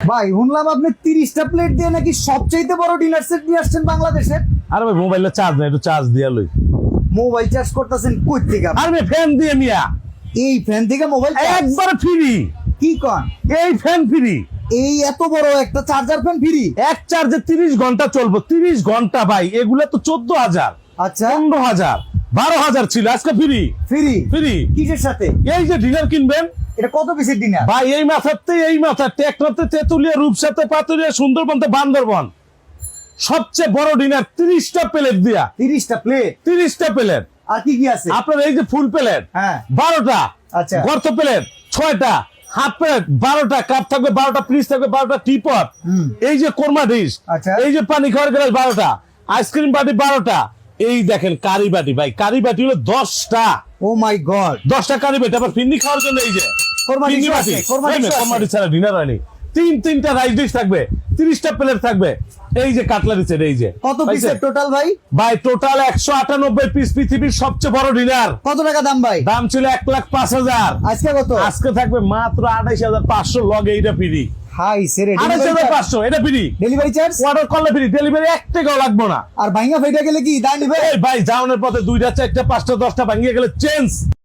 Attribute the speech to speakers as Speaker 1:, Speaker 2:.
Speaker 1: ভাই শুনলাম আপনি 30টা প্লেট দিয়ে নাকি সবচাইতে বড় ডিনার সেট নিয়ে আসছেন বাংলাদেশে।
Speaker 2: আরে ভাই মোবাইলে চার্জ নাই, একটু চার্জ দিয়া লই।
Speaker 1: মোবাইল চার্জ করতেছেন কই থেকে আপনি?
Speaker 2: আরে ভাই ফ্যান দিয়ে মিয়া,
Speaker 1: এই ফ্যান থেকে মোবাইল
Speaker 2: একবার ফ্রি।
Speaker 1: কি কন?
Speaker 2: এই ফ্যান ফ্রি,
Speaker 1: এই এত বড় একটা চার্জার ফ্যান ফ্রি?
Speaker 2: এক চার্জে 30 ঘন্টা চলবো। 30 ঘন্টা ভাই, এগুলা তো 14,000,
Speaker 1: আচ্ছা
Speaker 2: 15,000, 12,000 ছিল, আজকে ফ্রি।
Speaker 1: ফ্রি
Speaker 2: ফ্রি
Speaker 1: কিসের সাথে?
Speaker 2: এই যে ডিনার কিনবেন
Speaker 1: এটা কত পিসের ডিনার?
Speaker 2: ভাই, এই মাথাতে এই মাথা টেকনাতে তেতুলিয়া, রূপসাতে পাতুলিয়া, সুন্দরবনতে বান্দরবন, সবচেয়ে বড় ডিনার 30টা প্লেট দিয়া।
Speaker 1: 30টা প্লেট?
Speaker 2: 30টা প্লেট।
Speaker 1: আর কি কি আছে?
Speaker 2: আপনার এই যে ফুল প্লেট
Speaker 1: হ্যাঁ
Speaker 2: 12টা,
Speaker 1: আচ্ছা
Speaker 2: গর্ত প্লেট 6টা, হাফ প্লেট 12টা, কাপ থাকবে 12টা, প্লিজ থাকবে 12টা, টিপট,
Speaker 1: হুম
Speaker 2: এই যে কোরমা ডিশ,
Speaker 1: আচ্ছা
Speaker 2: এই যে পানি খাওয়ার গ্লাস 12টা, আইসক্রিম বাটি 12টা, এই দেখেন কারি বাটি। ভাই কারি বাটি হলো 10টা,
Speaker 1: ও মাই গড
Speaker 2: 10টা কারি বাটি। আবার ফিন্নি খাওয়ার জন্য এই যে
Speaker 1: কোরমা
Speaker 2: ফিন্নি
Speaker 1: ডিশ
Speaker 2: বাটি,
Speaker 1: আছে, কোরমা ডিশ আছে।
Speaker 2: কোরমা ডিশ ছাড়া ডিনার হয়নি। তিনটা রাইস ডিশ থাকবে, 30টা প্লেট থাকবে, এই যে কাটলারি সেট, এই যে
Speaker 1: কত পিসের টোটাল ভাই?
Speaker 2: ভাই টোটাল 198 পিস, পৃথিবীর সবচেয়ে বড় ডিনার।
Speaker 1: কত টাকা দাম ভাই?
Speaker 2: দাম ছিল 1,05,000,
Speaker 1: আজকে কত?
Speaker 2: আজকে থাকবে মাত্র 28,500, লগে এইটা ফ্রি।
Speaker 1: হাই সেরে
Speaker 2: 28,500 এটা ফ্রি,
Speaker 1: ডেলিভারি চার্জ
Speaker 2: অর্ডার করলে ফ্রি, ডেলিভারি 1 টাকাও লাগবে না।
Speaker 1: আর ভাইঙ্গা ফেটে গেলে কি দায় নিবে?
Speaker 2: এই ভাই যাওয়ানোর পথে 2টা 4টা 5টা 10টা ভাঙিয়ে গেলে চেঞ্জ